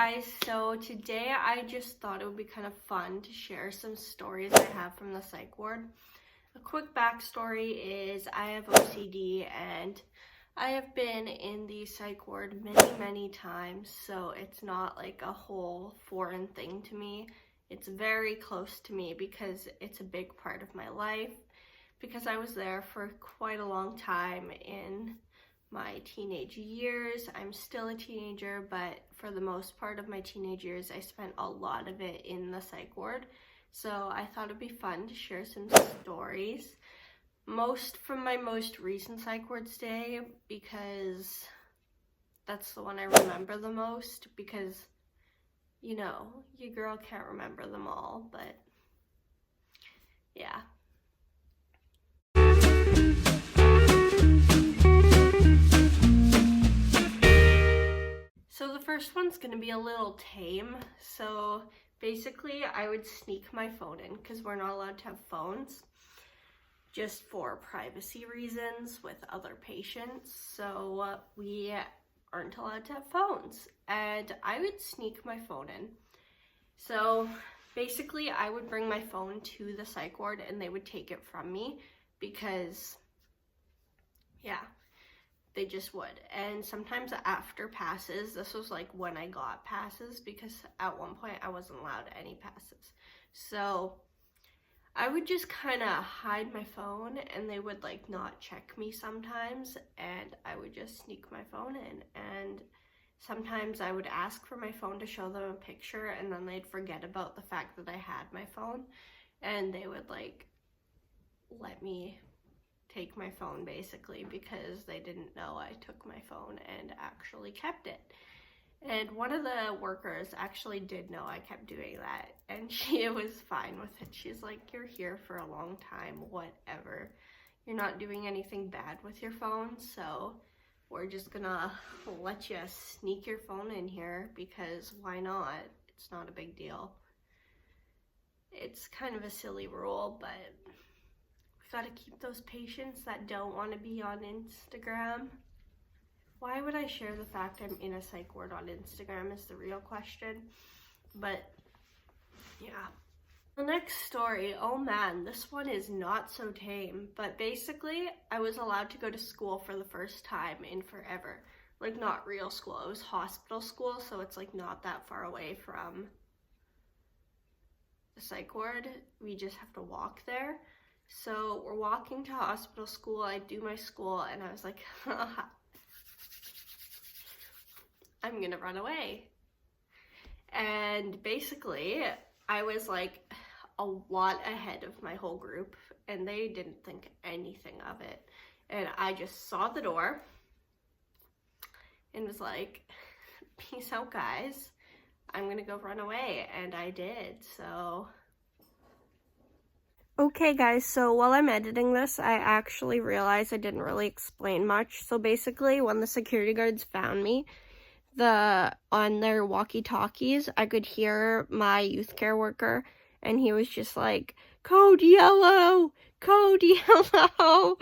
guys, so today I just thought it would be kind of fun to share some stories I have from the psych ward. A quick backstory is I have OCD and I have been in the psych ward many times, so it's not like a whole foreign thing to me. It's very close to me because it's a big part of my life, because I was there for quite a long time in my teenage years. I'm still a teenager, but for the most part of my teenage years, I spent a lot of it in the psych ward. So I thought it'd be fun to share some stories. Most from my most recent psych ward stay, because that's the one I remember the most, because, you know, your girl can't remember them all, but yeah. So the first one's gonna be a little tame. So basically I would sneak my phone in, because we're not allowed to have phones, just for privacy reasons with other patients. So we aren't allowed to have phones, and I would sneak my phone in. So basically I would bring my phone to the psych ward and they would take it from me, because yeah, they just would. And sometimes after passes, this was like when I got passes, because at one point I wasn't allowed any passes. So I would just kind of hide my phone and they would like not check me sometimes, and I would just sneak my phone in. And sometimes I would ask for my phone to show them a picture, and then they'd forget about the fact that I had my phone, and they would like let me take my phone basically, because they didn't know I took my phone and actually kept it. And one of the workers actually did know I kept doing that, and she was fine with it. She's like, "You're here for a long time, whatever. You're not doing anything bad with your phone, so we're just gonna let you sneak your phone in here, because why not? It's not a big deal." It's kind of a silly rule, but we gotta keep those patients that don't want to be on Instagram. Why would I share the fact I'm in a psych ward on Instagram is the real question, but yeah. The next story, oh man, this one is not so tame, but basically I was allowed to go to school for the first time in forever. Like, not real school, it was hospital school, so it's like not that far away from the psych ward. We just have to walk there. So we're walking to hospital school, I do my school, and I was like, I'm gonna run away. And basically, I was like a lot ahead of my whole group, and they didn't think anything of it. And I just saw the door and was like, peace out, guys. I'm gonna go run away, and I did, so. Okay guys, so while I'm editing this, I actually realized I didn't really explain much. So basically, when the security guards found me, on their walkie-talkies, I could hear my youth care worker, and he was just like, "Code yellow, code yellow,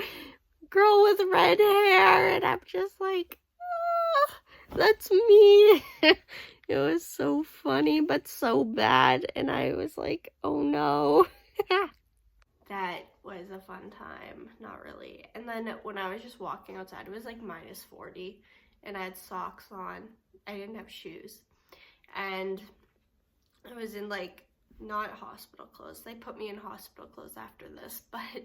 girl with red hair," and I'm just like, "Ah, that's me." It was so funny, but so bad, and I was like, oh no. That was a fun time. Not really. And then when I was just walking outside, it was like -40, and I had socks on. I didn't have shoes, and I was in like not hospital clothes. They put me in hospital clothes after this, but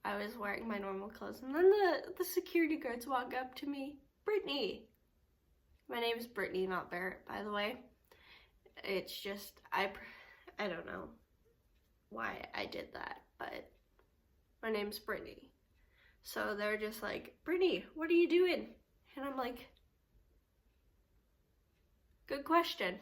I was wearing my normal clothes, and then the security guards walk up to me. "Brittany." My name is Brittany, not Barrett, by the way. It's just, I don't know why I did that, but my name's Brittany. So they're just like, "Brittany, what are you doing?" And I'm like, good question.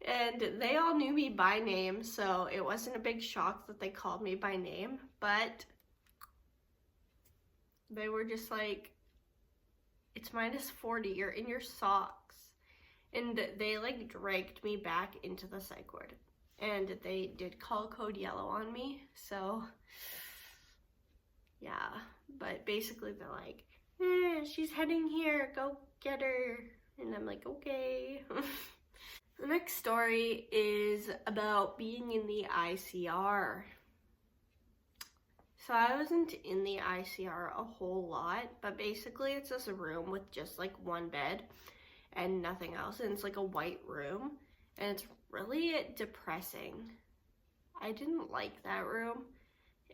And they all knew me by name, so it wasn't a big shock that they called me by name, but they were just like, "It's -40, you're in your socks." And they like dragged me back into the psych ward, and they did call code yellow on me, so yeah. But basically they're like, "She's heading here, go get her." And I'm like, okay. The next story is about being in the ICR. So I wasn't in the ICR a whole lot, but basically it's just a room with just like one bed and nothing else, and it's like a white room, and it's really depressing. I didn't like that room,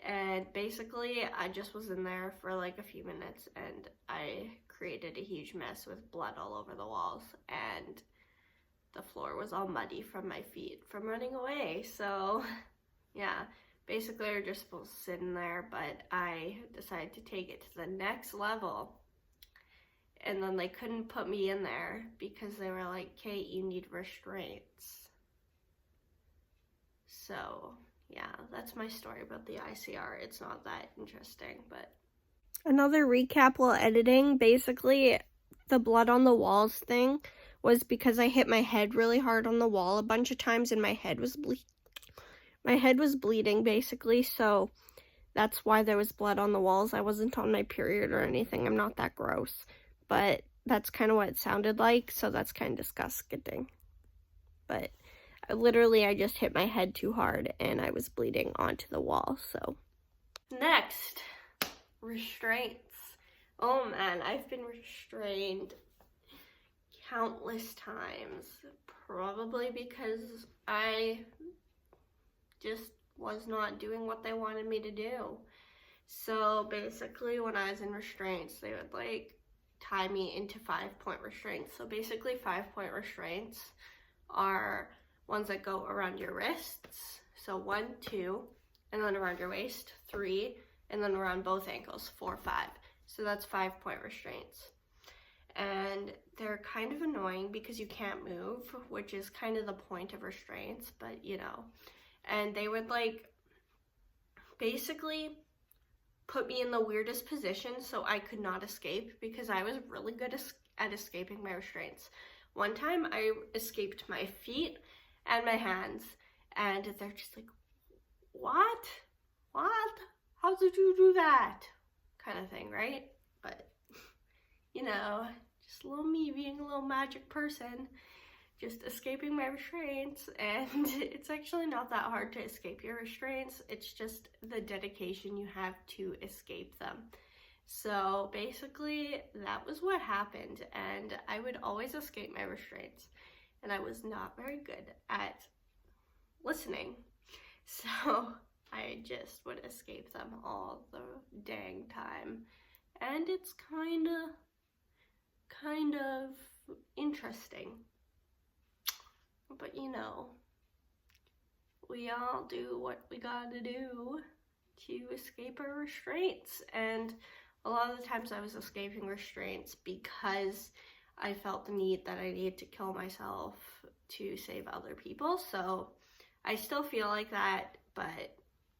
and basically I just was in there for like a few minutes and I created a huge mess with blood all over the walls, and the floor was all muddy from my feet from running away. So yeah, basically we're just supposed to sit in there, but I decided to take it to the next level. And then they couldn't put me in there because they were like, Kate, you need restraints. So yeah, that's my story about the ICR. It's not that interesting, but. Another recap while editing, basically the blood on the walls thing was because I hit my head really hard on the wall a bunch of times and my head was bleeding basically, so that's why there was blood on the walls. I wasn't on my period or anything. I'm not that gross. But that's kind of what it sounded like, so that's kind of disgusting. But I just hit my head too hard and I was bleeding onto the wall, so. Next, restraints. Oh man, I've been restrained countless times, probably because I just was not doing what they wanted me to do. So basically when I was in restraints, they would like tie me into 5-point restraints. So basically 5-point restraints are ones that go around your wrists. So 1, 2, and then around your waist, 3, and then around both ankles, 4, 5. So that's 5-point restraints. And they're kind of annoying because you can't move, which is kind of the point of restraints, but you know. And they would like basically put me in the weirdest position so I could not escape because I was really good at escaping my restraints. One time I escaped my feet and my hands, and they're just like, what? How did you do that? Kind of thing, right? But, you know, just little me being a little magic person, just escaping my restraints, and it's actually not that hard to escape your restraints. It's just the dedication you have to escape them. So basically that was what happened, and I would always escape my restraints, and I was not very good at listening. So I just would escape them all the dang time, and it's kind of interesting. But you know, we all do what we gotta do to escape our restraints, and a lot of the times I was escaping restraints because I felt the need that I needed to kill myself to save other people. So I still feel like that, but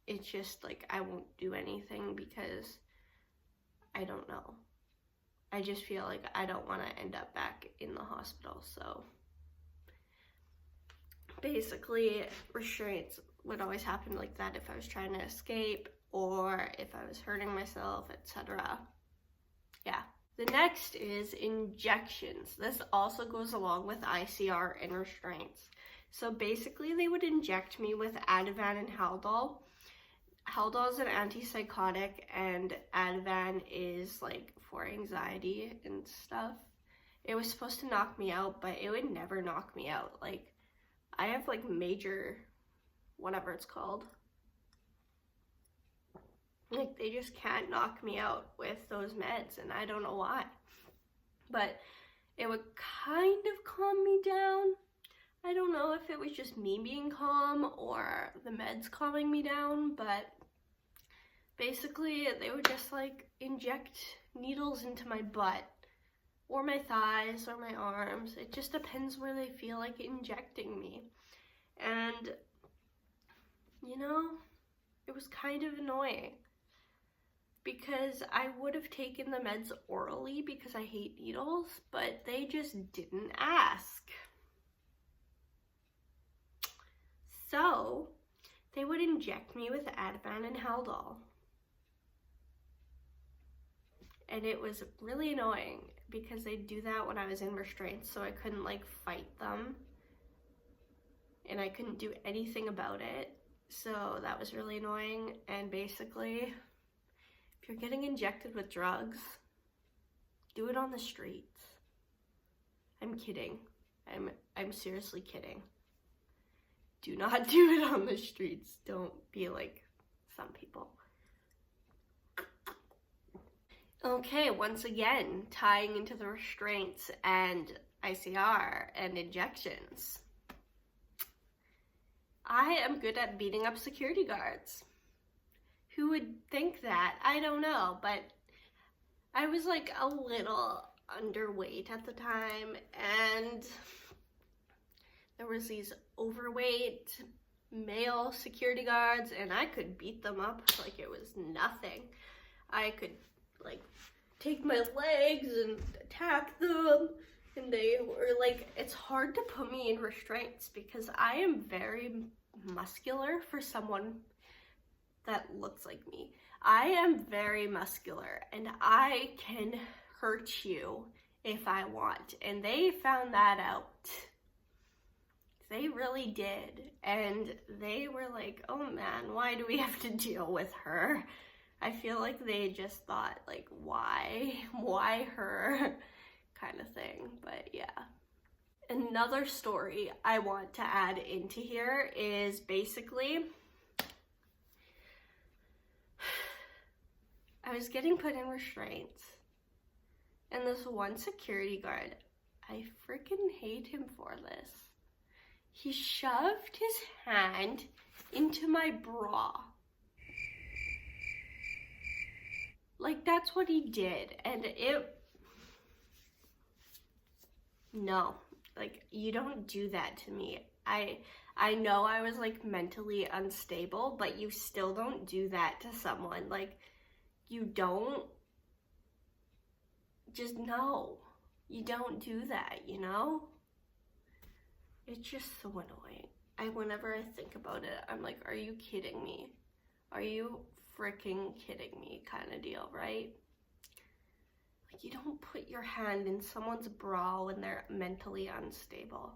it's just like I won't do anything because I don't know. I just feel like I don't want to end up back in the hospital. So basically restraints would always happen like that if I was trying to escape or if I was hurting myself, etc. Yeah. The next is injections. This also goes along with ICR and restraints. So basically they would inject me with Ativan and Haldol. Haldol is an antipsychotic and Ativan is like for anxiety and stuff. It was supposed to knock me out, but it would never knock me out. Like, I have like major, whatever it's called. Like, they just can't knock me out with those meds, and I don't know why. But it would kind of calm me down. I don't know if it was just me being calm or the meds calming me down, but basically they would just like inject needles into my butt or my thighs or my arms. It just depends where they feel like injecting me. And, you know, it was kind of annoying because I would have taken the meds orally because I hate needles, but they just didn't ask. So they would inject me with Ativan and Haldol. And it was really annoying because they'd do that when I was in restraint, so I couldn't like fight them and I couldn't do anything about it. So that was really annoying. And basically, if you're getting injected with drugs, do it on the streets. I'm kidding. I'm seriously kidding. Do not do it on the streets. Don't be like some people. Okay, once again, tying into the restraints and ICR and injections. I am good at beating up security guards. Who would think that? I don't know, but I was like a little underweight at the time, and there was these overweight male security guards, and I could beat them up like it was nothing. I could like take my legs and attack them, and they were like, it's hard to put me in restraints because I am very muscular for someone that looks like me. I am very muscular and I can hurt you if I want, and they found that out. They really did, and they were like, oh man, why do we have to deal with her? I feel like they just thought like, why her kind of thing. But yeah. Another story I want to add into here is basically I was getting put in restraints, and this one security guard, I freaking hate him for this. He shoved his hand into my bra. Like, that's what he did, and no, like, you don't do that to me. I know I was, like, mentally unstable, but you still don't do that to someone. Like, you don't, just no, you don't do that, you know? It's just so annoying. Whenever I think about it, I'm like, are you kidding me? Are you freaking kidding me kind of deal, right? Like, you don't put your hand in someone's bra when they're mentally unstable.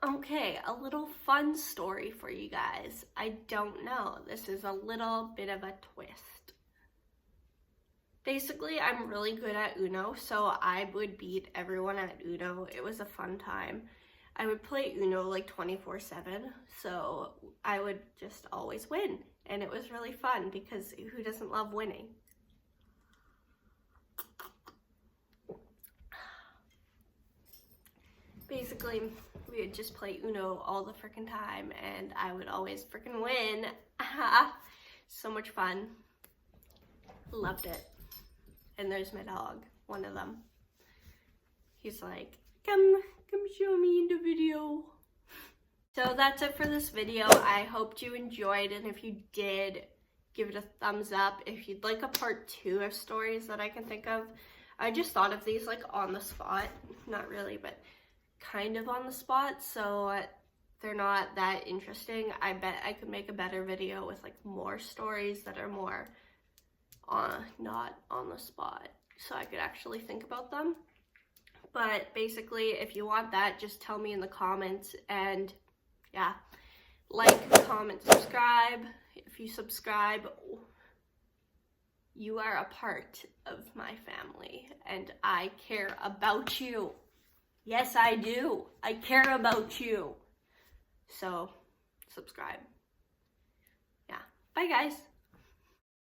Okay, a little fun story for you guys. I don't know, this is a little bit of a twist. Basically, I'm really good at Uno, so I would beat everyone at Uno. It was a fun time. I would play Uno like 24/7, so I would just always win. And it was really fun because who doesn't love winning? Basically, we would just play Uno all the freaking time, and I would always freaking win. So much fun. Loved it. And there's my dog, one of them. He's like, come show me in the video. So that's it for this video. I hoped you enjoyed, and if you did, give it a thumbs up. If you'd like a part 2 of stories that I can think of, I just thought of these like on the spot. Not really, but kind of on the spot, so they're not that interesting. I bet I could make a better video with like more stories that are more not on the spot, so I could actually think about them. But basically, if you want that, just tell me in the comments, and yeah, like, comment, subscribe. If you subscribe, you are a part of my family, and I care about you. Yes, I do. I care about you. So, subscribe. Yeah. Bye, guys.